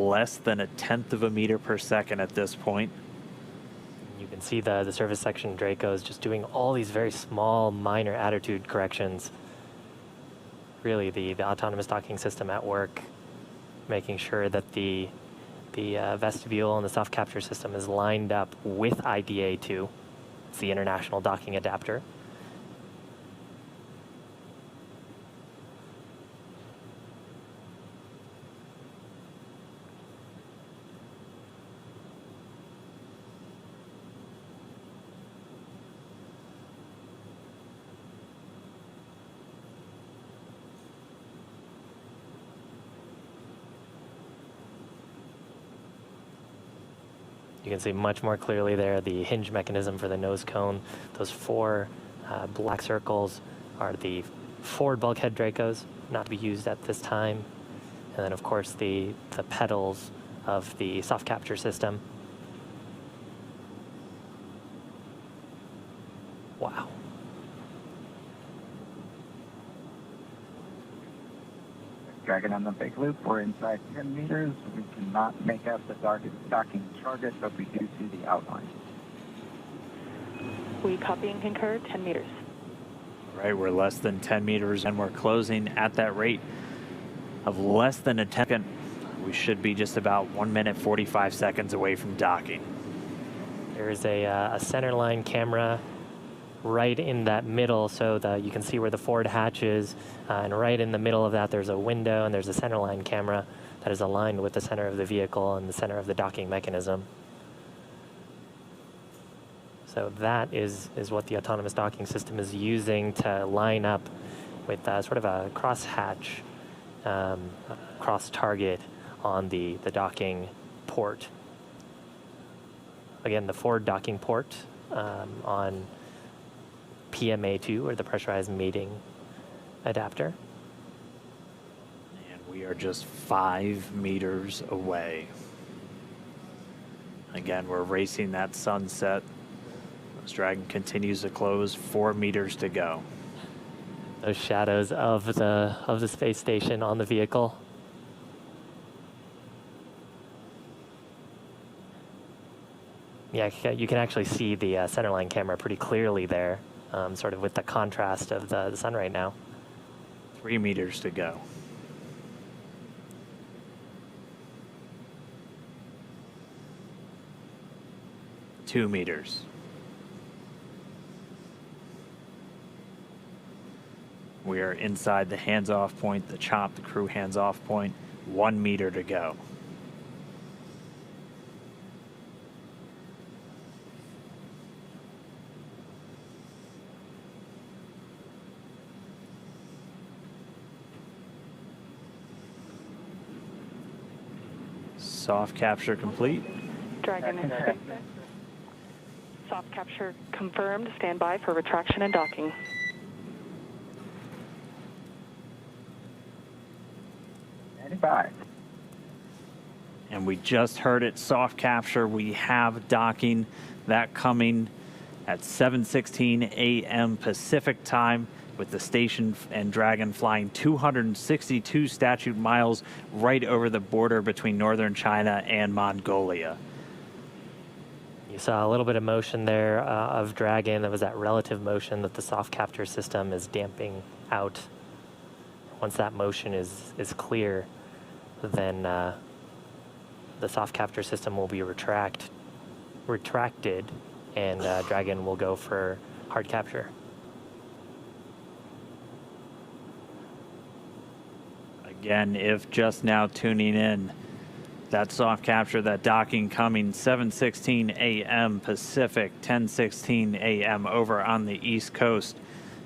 less than 1/10 of a meter per second at this point. You can see the service section Draco is just doing all these very small, minor attitude corrections. Really, the autonomous docking system at work, making sure that the vestibule and the soft capture system is lined up with IDA2. It's the International Docking Adapter. You can see much more clearly there the hinge mechanism for the nose cone. Those 4 black circles are the forward bulkhead Dracos, not to be used at this time. And then, of course, the pedals of the soft capture system. Wow. Dragon on the big loop, we're inside 10 meters. We cannot make out the docking target, but we do see the outline. We copy and concur, 10 meters. All right, we're less than 10 meters and we're closing at that rate of less than a second. We should be just about 1 minute, 45 seconds away from docking. There is a center line camera right in that middle, so that you can see where the forward hatch is, and right in the middle of that there's a window and there's a center line camera that is aligned with the center of the vehicle and the center of the docking mechanism. So that is what the autonomous docking system is using to line up with sort of a cross hatch, cross target on the docking port. Again, the forward docking port on PMA2, or the pressurized mating adapter. And we are just 5 meters away. Again, we're racing that sunset. This Dragon continues to close, 4 meters to go. Those shadows of the space station on the vehicle. Yeah, you can actually see the centerline camera pretty clearly there, sort of with the contrast of the sun right now. 3 meters to go. Two meters. We are inside the hands-off point, the chop, the crew hands-off point. 1 meter to go. Soft capture complete. Dragon in SpaceX. Soft capture confirmed. Stand by for retraction and docking. Bye. And we just heard it, soft capture. We have docking, that coming at 7:16 a.m. Pacific time, with the station and Dragon flying 262 statute miles right over the border between northern China and Mongolia. You saw a little bit of motion there of Dragon. That was that relative motion that the soft capture system is damping out. Once that motion is clear, then the soft capture system will be retracted, and Dragon will go for hard capture. Again, if just now tuning in, that soft capture, that docking coming 7:16 a.m. Pacific, 10:16 a.m. over on the East Coast.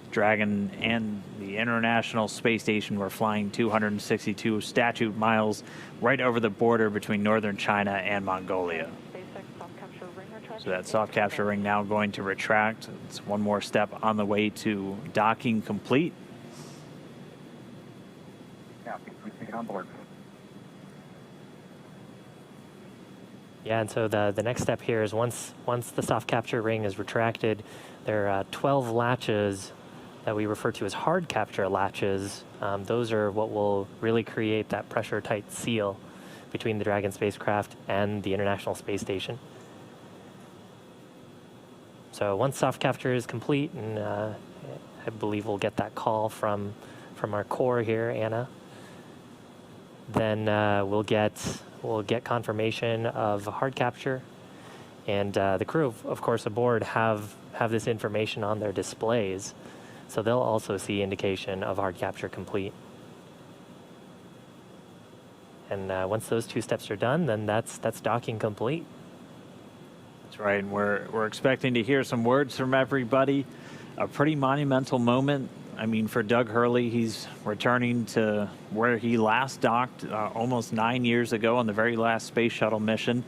Dragon and the International Space Station were flying 262 statute miles right over the border between northern China and Mongolia. So that soft capture ring now going to retract. It's one more step on the way to docking complete. Yeah, we take it on board. Yeah, and so the next step here is once the soft capture ring is retracted, there are 12 latches that we refer to as hard capture latches. Those are what will really create that pressure tight seal between the Dragon spacecraft and the International Space Station. So once soft capture is complete, and I believe we'll get that call from our core here, Anna, then we'll get confirmation of hard capture, and the crew, of course, aboard have this information on their displays, so they'll also see indication of hard capture complete. And once those two steps are done, then that's docking complete. That's right, and we're expecting to hear some words from everybody. A pretty monumental moment. I mean, for Doug Hurley, he's returning to where he last docked almost 9 years ago on the very last space shuttle mission,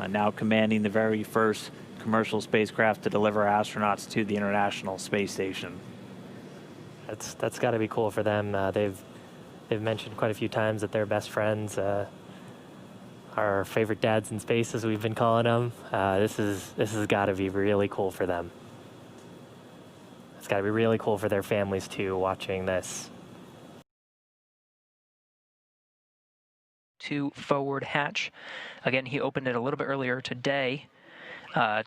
now commanding the very first commercial spacecraft to deliver astronauts to the International Space Station. That's got to be cool for them. They've mentioned quite a few times that they're best friends, our favorite dads in space, as we've been calling them. This has got to be really cool for them. It's got to be really cool for their families too, watching this. To forward hatch. Again, he opened it a little bit earlier today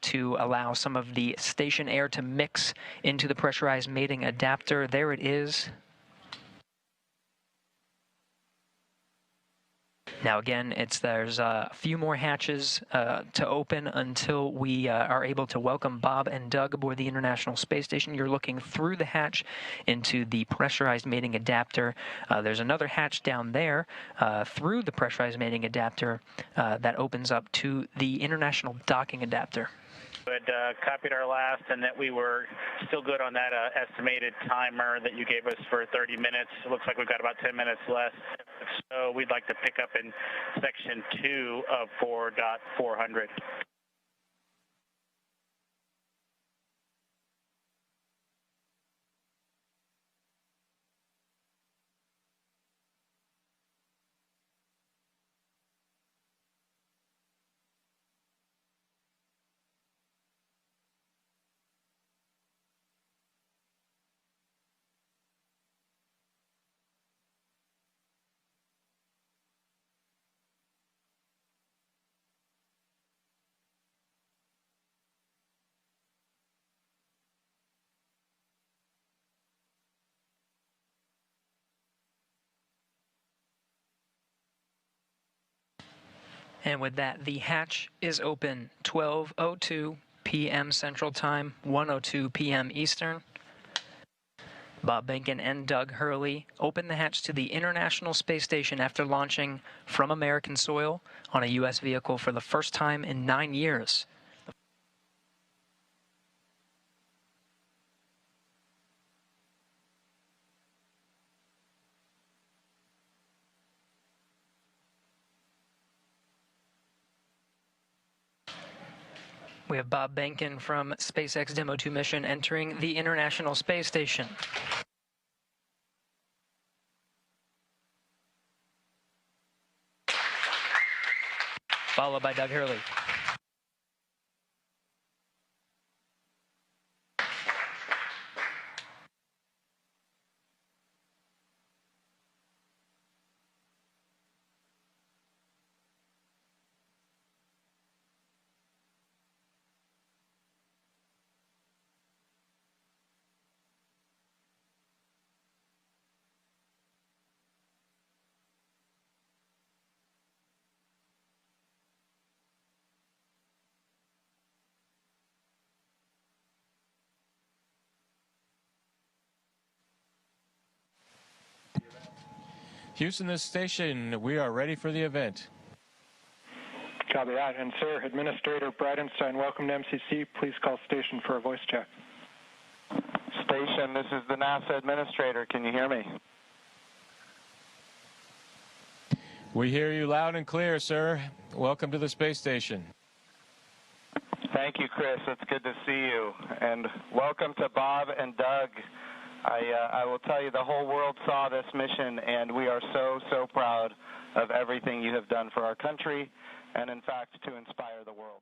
to allow some of the station air to mix into the pressurized mating adapter. There it is. Now again, there's a few more hatches to open until we are able to welcome Bob and Doug aboard the International Space Station. You're looking through the hatch into the pressurized mating adapter. There's another hatch down there through the pressurized mating adapter that opens up to the International Docking Adapter. We had copied our last, and that we were still good on that estimated timer that you gave us for 30 minutes. It looks like we've got about 10 minutes left. So we'd like to pick up in section 2 of 4.400. And with that, the hatch is open. 12:02 p.m. Central Time, 1:02 p.m. Eastern. Bob Behnken and Doug Hurley opened the hatch to the International Space Station after launching from American soil on a U.S. vehicle for the first time in 9 years. We have Bob Behnken from SpaceX Demo-2 mission entering the International Space Station. Followed by Doug Hurley. Houston, this station, we are ready for the event. Copy that. And sir, Administrator Bridenstine, welcome to MCC. Please call station for a voice check. Station, this is the NASA Administrator. Can you hear me? We hear you loud and clear, sir. Welcome to the space station. Thank you, Chris. It's good to see you. And welcome to Bob and Doug. I will tell you, the whole world saw this mission, and we are so proud of everything you have done for our country and, in fact, to inspire the world.